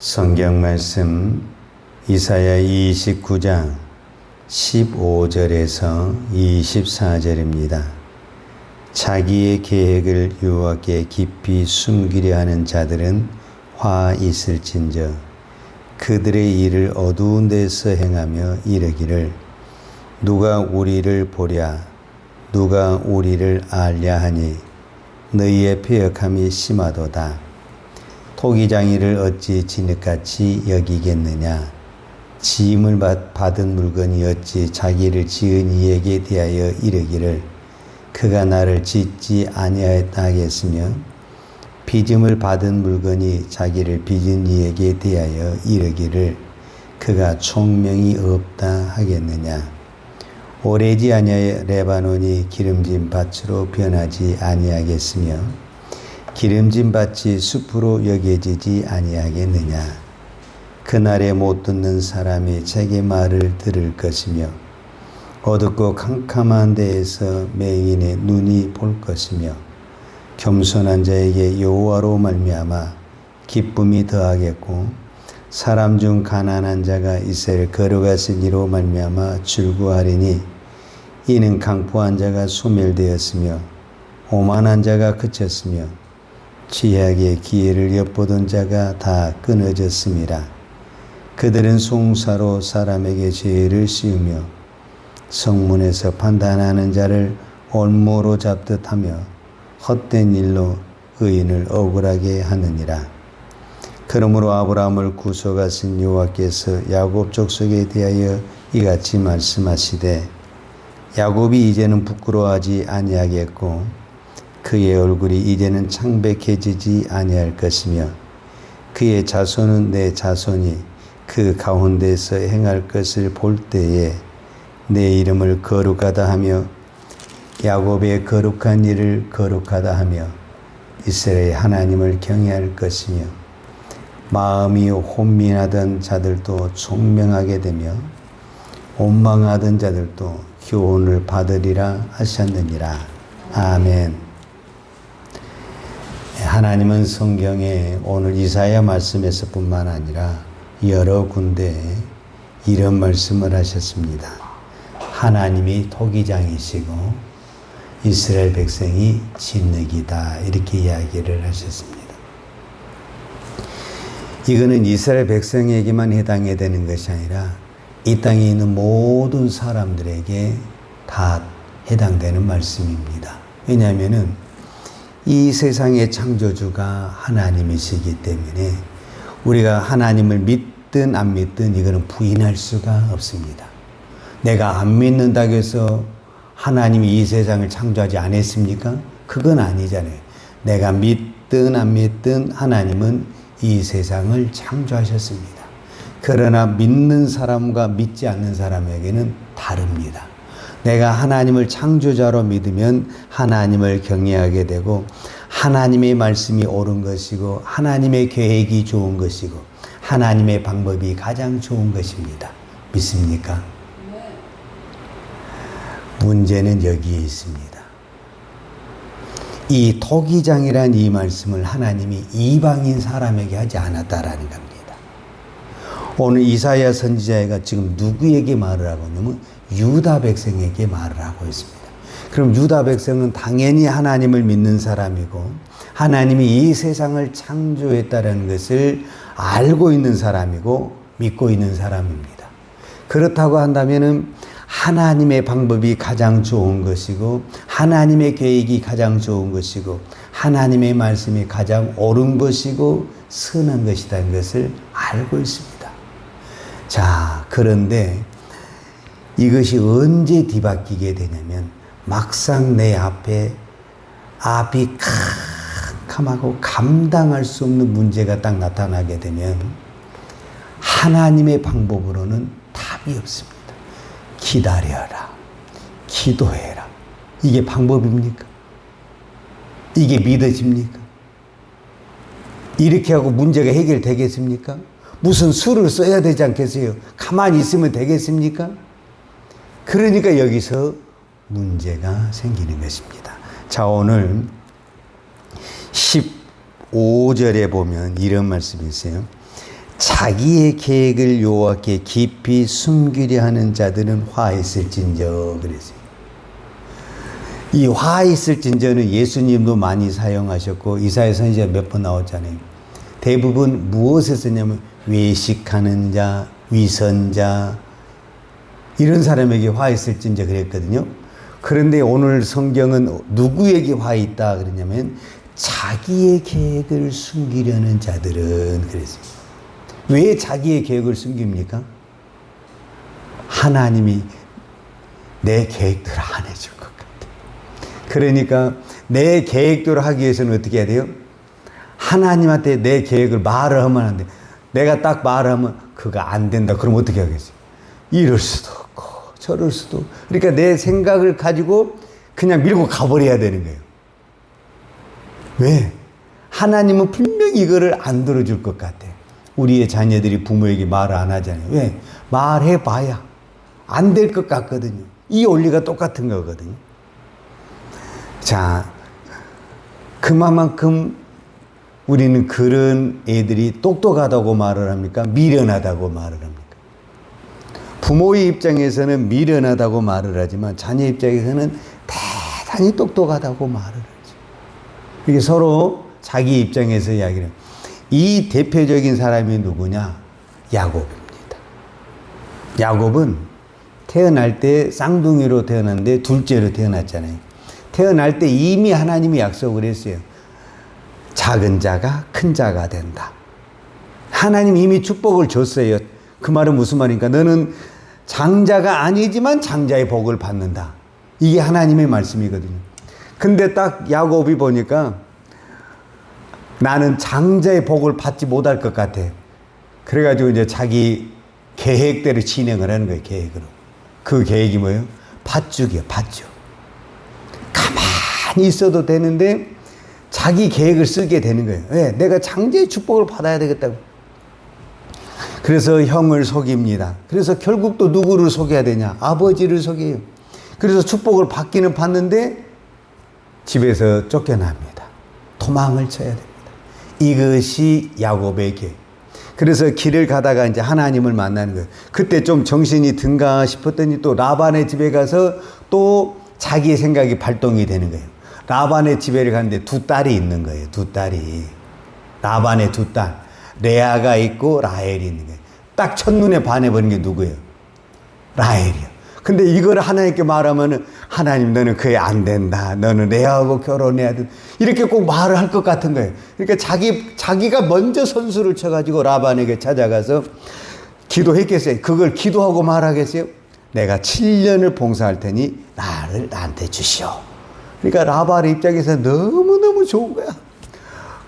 성경 말씀 이사야 29장 15절에서 24절입니다. 자기의 계획을 여호와께 깊이 숨기려 하는 자들은 화 있을진저 그들의 일을 어두운 데서 행하며 이르기를 누가 우리를 보랴 누가 우리를 알랴 하니 너희의 패역함이 심하도다. 토기장이를 어찌 진흙같이 여기겠느냐. 지음을 받은 물건이 어찌 자기를 지은 이에게 대하여 이르기를 그가 나를 짓지 아니하였다 하겠으며 빚음을 받은 물건이 자기를 빚은 이에게 대하여 이르기를 그가 총명이 없다 하겠느냐. 오래지 아니하여 레바논이 기름진 밭으로 변하지 아니하겠으며 기름진 밭이 숲으로 여겨지지 아니하겠느냐. 그날에 못 듣는 사람이 자기 말을 들을 것이며 어둡고 캄캄한 데에서 맹인의 눈이 볼 것이며 겸손한 자에게 여호와로 말미암아 기쁨이 더하겠고 사람 중 가난한 자가 이스라엘 걸어갔은 이로 말미암아 즐거워하리니 이는 강포한 자가 소멸되었으며 오만한 자가 그쳤으며 취하게 기회를 엿보던 자가 다 끊어졌습니다. 그들은 송사로 사람에게 죄를 씌우며 성문에서 판단하는 자를 올무로 잡듯 하며 헛된 일로 의인을 억울하게 하느니라. 그러므로 아브라함을 구속하신 여호와께서 야곱 족속에 대하여 이같이 말씀하시되 야곱이 이제는 부끄러워하지 아니하겠고 그의 얼굴이 이제는 창백해지지 아니할 것이며 그의 자손은 내 자손이 그 가운데서 행할 것을 볼 때에 내 이름을 거룩하다 하며 야곱의 거룩한 일을 거룩하다 하며 이스라엘 하나님을 경외할 것이며 마음이 혼민하던 자들도 총명하게 되며 원망하던 자들도 교훈을 받으리라 하셨느니라. 아멘. 하나님은 성경에 오늘 이사야 말씀에서 뿐만 아니라 여러 군데 이런 말씀을 하셨습니다. 하나님이 토기장이시고 이스라엘 백성이 진흙이다 이렇게 이야기를 하셨습니다. 이거는 이스라엘 백성에게만 해당이 되는 것이 아니라 이 땅에 있는 모든 사람들에게 다 해당되는 말씀입니다. 왜냐하면은 이 세상의 창조주가 하나님이시기 때문에 우리가 하나님을 믿든 안 믿든 이거는 부인할 수가 없습니다. 내가 안 믿는다고 해서 하나님이 이 세상을 창조하지 않았습니까? 그건 아니잖아요. 내가 믿든 안 믿든 하나님은 이 세상을 창조하셨습니다. 그러나 믿는 사람과 믿지 않는 사람에게는 다릅니다. 내가 하나님을 창조자로 믿으면 하나님을 경외하게 되고 하나님의 말씀이 옳은 것이고 하나님의 계획이 좋은 것이고 하나님의 방법이 가장 좋은 것입니다. 믿습니까? 문제는 여기에 있습니다. 이 토기장이란 이 말씀을 하나님이 이방인 사람에게 하지 않았다라는 겁니다. 오늘 이사야 선지자가 지금 누구에게 말을 하고 있냐면 유다 백성에게 말을 하고 있습니다. 그럼 유다 백성은 당연히 하나님을 믿는 사람이고 하나님이 이 세상을 창조했다는 것을 알고 있는 사람이고 믿고 있는 사람입니다. 그렇다고 한다면은 하나님의 방법이 가장 좋은 것이고 하나님의 계획이 가장 좋은 것이고 하나님의 말씀이 가장 옳은 것이고 선한 것이라는 것을 알고 있습니다. 자, 그런데 이것이 언제 뒤바뀌게 되냐면 막상 내 앞에 앞이 캄캄하고 감당할 수 없는 문제가 딱 나타나게 되면 하나님의 방법으로는 답이 없습니다. 기다려라. 기도해라. 이게 방법입니까? 이게 믿어집니까? 이렇게 하고 문제가 해결되겠습니까? 무슨 수를 써야 되지 않겠어요? 가만히 있으면 되겠습니까? 그러니까 여기서 문제가 생기는 것입니다. 자, 오늘 15절에 보면 이런 말씀이 있어요. 자기의 계획을 여호와께 깊이 숨기려 하는 자들은 화 있을진저 그랬어요. 이 화 있을진저는 예수님도 많이 사용하셨고 이사야 선지자 몇 번 나왔잖아요. 대부분 무엇에 쓰냐면 외식하는 자, 위선자 이런 사람에게 화 있을진저 그랬거든요. 그런데 오늘 성경은 누구에게 화 있다 그러냐면 자기의 계획을 숨기려는 자들은 그랬어요. 왜 자기의 계획을 숨깁니까? 하나님이 내 계획대로 안 해줄 것 같아. 그러니까 내 계획대로 하기 위해서는 어떻게 해야 돼요? 하나님한테 내 계획을 말을 하면 안 돼. 내가 딱 말을 하면 그거 안 된다. 그럼 어떻게 하겠어요? 이럴 수도 없고 저럴 수도. 그러니까 내 생각을 가지고 그냥 밀고 가버려야 되는 거예요. 왜? 하나님은 분명히 이거를 안 들어줄 것 같아. 우리의 자녀들이 부모에게 말을 안 하잖아요. 왜? 말해봐야 안 될 것 같거든요. 이 원리가 똑같은 거거든요. 자, 그만큼 우리는 그런 애들이 똑똑하다고 말을 합니까? 미련하다고 말을 합니까? 부모의 입장에서는 미련하다고 말을 하지만 자녀 입장에서는 대단히 똑똑하다고 말을 하죠. 이게 서로 자기 입장에서 이야기를 해요. 이 대표적인 사람이 누구냐? 야곱입니다. 야곱은 태어날 때 쌍둥이로 태어났는데 둘째로 태어났잖아요. 태어날 때 이미 하나님이 약속을 했어요. 작은 자가 큰 자가 된다. 하나님이 이미 축복을 줬어요. 그 말은 무슨 말입니까? 너는 장자가 아니지만 장자의 복을 받는다. 이게 하나님의 말씀이거든요. 근데 딱 야곱이 보니까 나는 장자의 복을 받지 못할 것 같아. 그래가지고 이제 자기 계획대로 진행을 하는 거예요, 계획으로. 그 계획이 뭐예요? 팥죽이에요, 팥죽. 가만히 있어도 되는데 자기 계획을 쓰게 되는 거예요. 왜? 내가 장자의 축복을 받아야 되겠다고. 그래서 형을 속입니다. 그래서 결국 또 누구를 속여야 되냐? 아버지를 속여요. 그래서 축복을 받기는 받는데 집에서 쫓겨납니다. 도망을 쳐야 됩니다. 이것이 야곱의 계획. 그래서 길을 가다가 이제 하나님을 만나는 거예요. 그때 좀 정신이 든가 싶었더니 또 라반의 집에 가서 또 자기의 생각이 발동이 되는 거예요. 라반의 집에 갔는데 두 딸이 있는 거예요. 두 딸이. 라반의 두 딸. 레아가 있고 라헬이 있는 거예요. 딱 첫눈에 반해버린 게 누구예요? 라헬이요. 근데 이걸 하나님께 말하면 하나님 너는 그게 안 된다. 너는 레아하고 결혼해야 돼. 이렇게 꼭 말을 할 것 같은 거예요. 그러니까 자기가 먼저 선수를 쳐가지고 라반에게 찾아가서 기도했겠어요. 그걸 기도하고 말하겠어요? 내가 7년을 봉사할 테니 나한테 주시오. 그러니까 라반의 입장에서 너무너무 좋은 거야.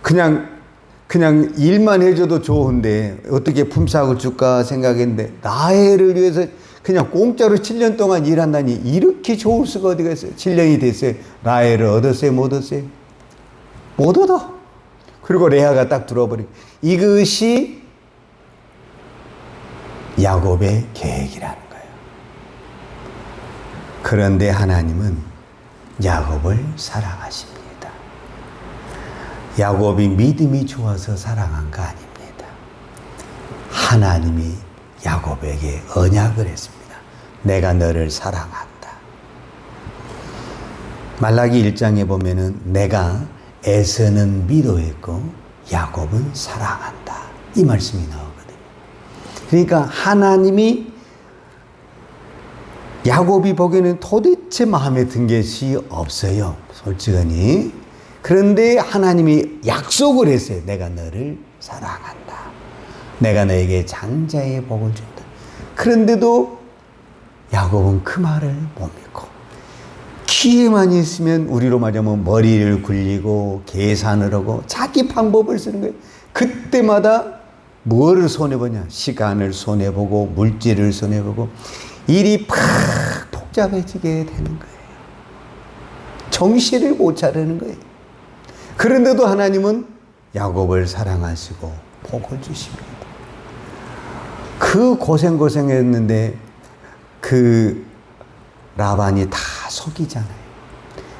그냥 일만 해줘도 좋은데 어떻게 품삯을 줄까 생각했는데 라헬을 위해서 그냥 공짜로 7년 동안 일한다니 이렇게 좋을 수가 어디가 있어요. 7년이 됐어요. 라헬을 얻었어요? 못 얻었어요? 못 얻어. 그리고 레아가 딱 들어버리고. 이것이 야곱의 계획이라는 거예요. 그런데 하나님은 야곱을 사랑하십니다. 야곱이 믿음이 좋아서 사랑한 거 아닙니다. 하나님이 야곱에게 언약을 했습니다. 내가 너를 사랑한다. 말라기 1장에 보면은 내가 에서는 미워했고 야곱은 사랑한다. 이 말씀이 나오거든요. 그러니까 하나님이 야곱이 보기에는 도대체 마음에 든 것이 없어요. 솔직하니. 그런데 하나님이 약속을 했어요. 내가 너를 사랑한다. 내가 너에게 장자의 복을 준다. 그런데도 야곱은 그 말을 못 믿고 기회만 있으면 우리로 말하면 머리를 굴리고 계산을 하고 자기 방법을 쓰는 거예요. 그때마다 뭐를 손해보냐? 시간을 손해보고 물질을 손해보고 일이 팍 복잡해지게 되는 거예요. 정신을 못 차리는 거예요. 그런데도 하나님은 야곱을 사랑하시고 복을 주십니다. 그 고생했는데 그 라반이 다 속이잖아요.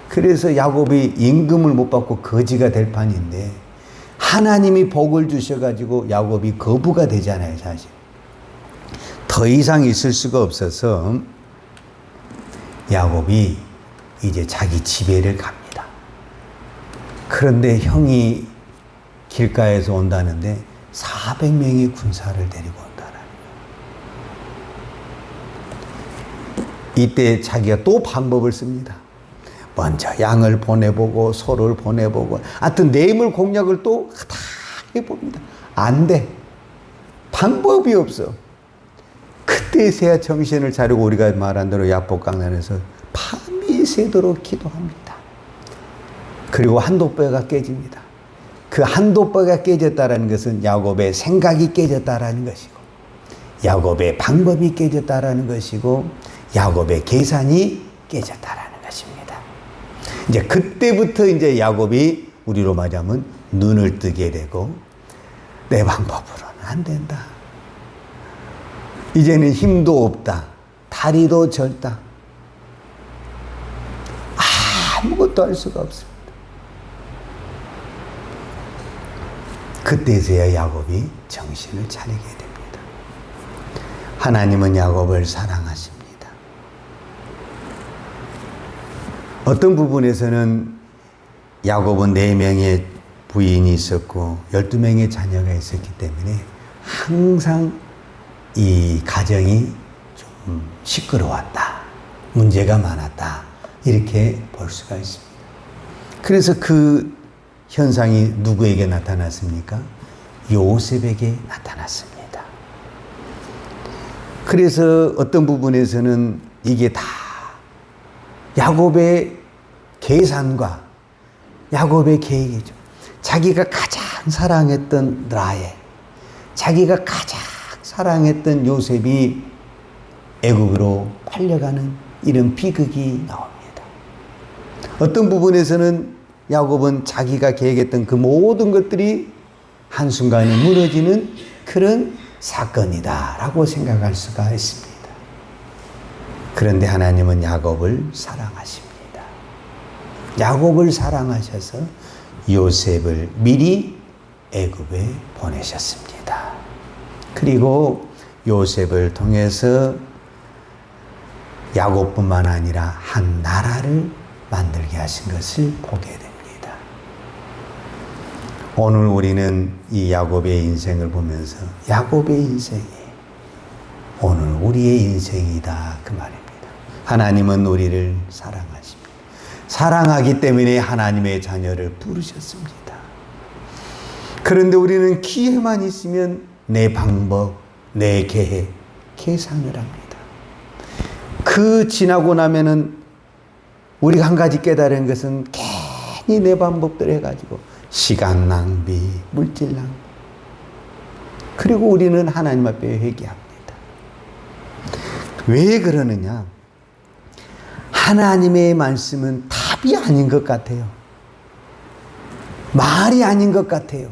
그래서 야곱이 임금을 못 받고 거지가 될 판인데 하나님이 복을 주셔가지고 야곱이 거부가 되잖아요, 사실. 더 이상 있을 수가 없어서 야곱이 이제 자기 집에를 갑니다. 그런데 형이 길가에서 온다는데 400명의 군사를 데리고 온다는 거예요. 이때 자기가 또 방법을 씁니다. 먼저 양을 보내보고 소를 보내보고 하여튼 뇌물 공략을 또 다 해봅니다. 안 돼. 방법이 없어. 그때서야 정신을 차리고 우리가 말한 대로 야복강단에서 밤이 새도록 기도합니다. 그리고 한돋배가 깨집니다. 그 한돋배가 깨졌다는 것은 야곱의 생각이 깨졌다는 것이고 야곱의 방법이 깨졌다는 것이고 야곱의 계산이 깨졌다는 것입니다. 이제 그때부터 이제 야곱이 우리로 말하면 눈을 뜨게 되고 내 방법으로는 안 된다. 이제는 힘도 없다. 다리도 절다. 아무것도 할 수가 없습니다. 그때서야 야곱이 정신을 차리게 됩니다. 하나님은 야곱을 사랑하십니다. 어떤 부분에서는 야곱은 4명의 부인이 있었고 12명의 자녀가 있었기 때문에 항상 이 가정이 좀 시끄러웠다. 문제가 많았다. 이렇게 볼 수가 있습니다. 그래서 그 현상이 누구에게 나타났습니까? 요셉에게 나타났습니다. 그래서 어떤 부분에서는 이게 다 야곱의 계산과 야곱의 계획이죠. 자기가 가장 사랑했던 라헬, 자기가 가장 사랑했던 요셉이 애국으로 팔려가는 이런 비극이 나옵니다. 어떤 부분에서는 야곱은 자기가 계획했던 그 모든 것들이 한순간에 무너지는 그런 사건이다라고 생각할 수가 있습니다. 그런데 하나님은 야곱을 사랑하십니다. 야곱을 사랑하셔서 요셉을 미리 애굽에 보내셨습니다. 그리고 요셉을 통해서 야곱뿐만 아니라 한 나라를 만들게 하신 것을 보게 됩니다. 오늘 우리는 이 야곱의 인생을 보면서 야곱의 인생이 오늘 우리의 인생이다 그 말입니다. 하나님은 우리를 사랑하십니다. 사랑하기 때문에 하나님의 자녀를 부르셨습니다. 그런데 우리는 기회만 있으면 내 방법, 내 계획, 계산을 합니다. 그 지나고 나면은 우리가 한 가지 깨달은 것은 괜히 내 방법대로 해가지고 시간 낭비, 물질 낭비. 그리고 우리는 하나님 앞에 회개합니다. 왜 그러느냐? 하나님의 말씀은 답이 아닌 것 같아요. 말이 아닌 것 같아요.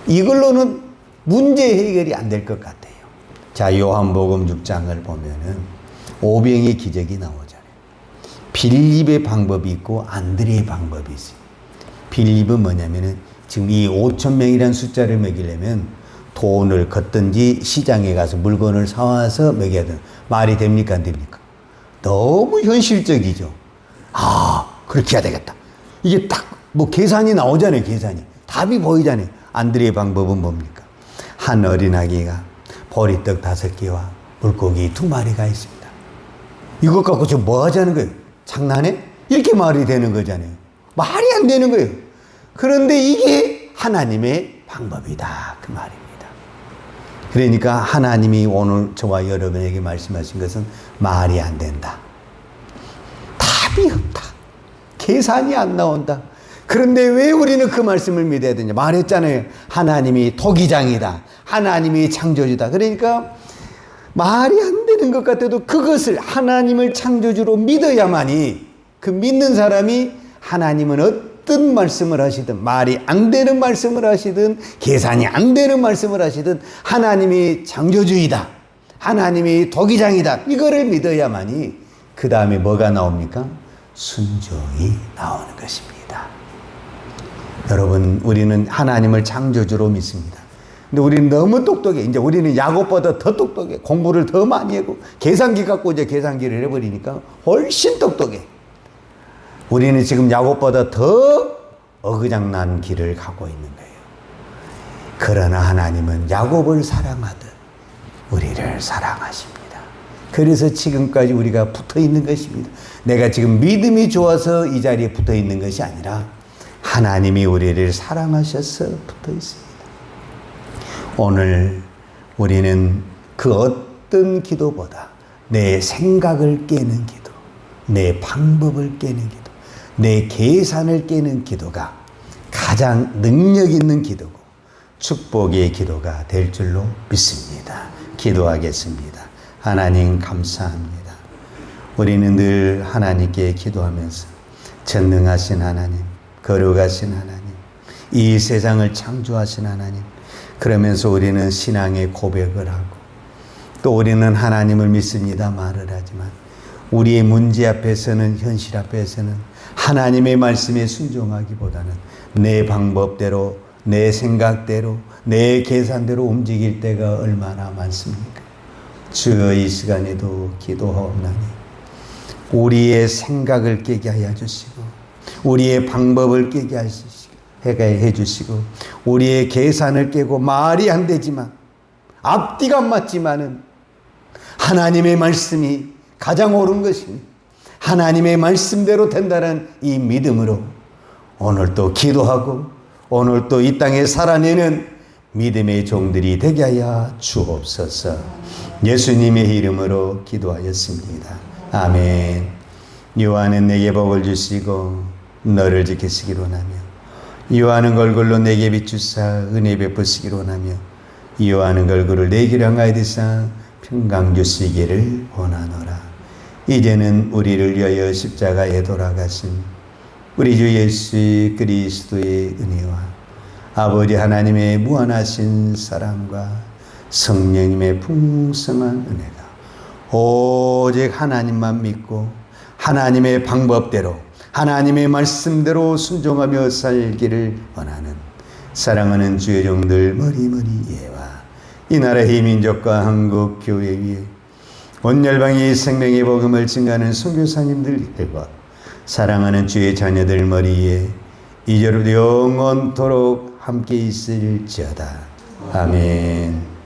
이걸로는 문제 해결이 안 될 것 같아요. 자, 요한복음 6장을 보면은 오병의 기적이 나오잖아요. 빌립의 방법이 있고 안드레의 방법이 있어요. 빌립은 뭐냐면은 지금 이 5,000명이라는 숫자를 먹이려면 돈을 걷든지 시장에 가서 물건을 사와서 먹여야 되는 말이 됩니까? 안 됩니까? 너무 현실적이죠. 그렇게 해야 되겠다. 이게 딱 뭐 계산이 나오잖아요. 계산이. 답이 보이잖아요. 안드레의 방법은 뭡니까? 한 어린아기가 보리떡 5개와 물고기 2마리가 있습니다. 이것 갖고 지금 뭐 하자는 거예요? 장난해? 이렇게 말이 되는 거잖아요. 말이 안 되는 거예요. 그런데 이게 하나님의 방법이다 그 말입니다. 그러니까 하나님이 오늘 저와 여러분에게 말씀하신 것은 말이 안 된다. 답이 없다. 계산이 안 나온다. 그런데 왜 우리는 그 말씀을 믿어야 되냐? 말했잖아요. 하나님이 토기장이다. 하나님이 창조주다. 그러니까 말이 안 되는 것 같아도 그것을 하나님을 창조주로 믿어야만이 그 믿는 사람이 하나님은 어떤 말씀을 하시든 말이 안 되는 말씀을 하시든 계산이 안 되는 말씀을 하시든 하나님이 창조주이다. 하나님이 토기장이다. 이거를 믿어야만이 그 다음에 뭐가 나옵니까? 순종이 나오는 것입니다. 여러분, 우리는 하나님을 창조주로 믿습니다. 근데 우리는 너무 똑똑해. 이제 우리는 야곱보다 더 똑똑해. 공부를 더 많이 하고 계산기 갖고 이제 계산기를 해버리니까 훨씬 똑똑해. 우리는 지금 야곱보다 더 어그장난 길을 가고 있는 거예요. 그러나 하나님은 야곱을 사랑하듯 우리를 사랑하십니다. 그래서 지금까지 우리가 붙어 있는 것입니다. 내가 지금 믿음이 좋아서 이 자리에 붙어 있는 것이 아니라 하나님이 우리를 사랑하셔서 붙어 있습니다. 오늘 우리는 그 어떤 기도보다 내 생각을 깨는 기도, 내 방법을 깨는 기도, 내 계산을 깨는 기도가 가장 능력 있는 기도고 축복의 기도가 될 줄로 믿습니다. 기도하겠습니다. 하나님 감사합니다. 우리는 늘 하나님께 기도하면서 전능하신 하나님, 거룩하신 하나님, 이 세상을 창조하신 하나님, 그러면서 우리는 신앙의 고백을 하고 또 우리는 하나님을 믿습니다 말을 하지만 우리의 문제 앞에서는, 현실 앞에서는 하나님의 말씀에 순종하기보다는 내 방법대로, 내 생각대로, 내 계산대로 움직일 때가 얼마나 많습니까? 주여, 이 시간에도 기도하옵나니 우리의 생각을 깨게 하여 주시고 우리의 방법을 깨게 해주시고 우리의 계산을 깨고 말이 안 되지만 앞뒤가 안 맞지만은 하나님의 말씀이 가장 옳은 것입니다. 하나님의 말씀대로 된다는 이 믿음으로 오늘 또 기도하고 오늘 또 이 땅에 살아내는 믿음의 종들이 되게 하여 주옵소서. 예수님의 이름으로 기도하였습니다. 아멘. 여호와는 내게 복을 주시고 너를 지키시기로 하며 여호와는 얼굴로 내게 비추사 은혜 베푸시기로 하며 여호와는 얼굴을 내게 향하여 드사 평강 주시기를 원하노라. 이제는 우리를 위하여 십자가에 돌아가신 우리 주 예수 그리스도의 은혜와 아버지 하나님의 무한하신 사랑과 성령님의 풍성한 은혜가 오직 하나님만 믿고 하나님의 방법대로 하나님의 말씀대로 순종하며 살기를 원하는 사랑하는 주의 종들 머리머리 예와 이 나라의 민족과 한국 교회 위에 온 열방이 생명의 복음을 증가하는 선교사님들과 사랑하는 주의 자녀들 머리에 이제로 영원토록 함께 있을지어다. 아멘.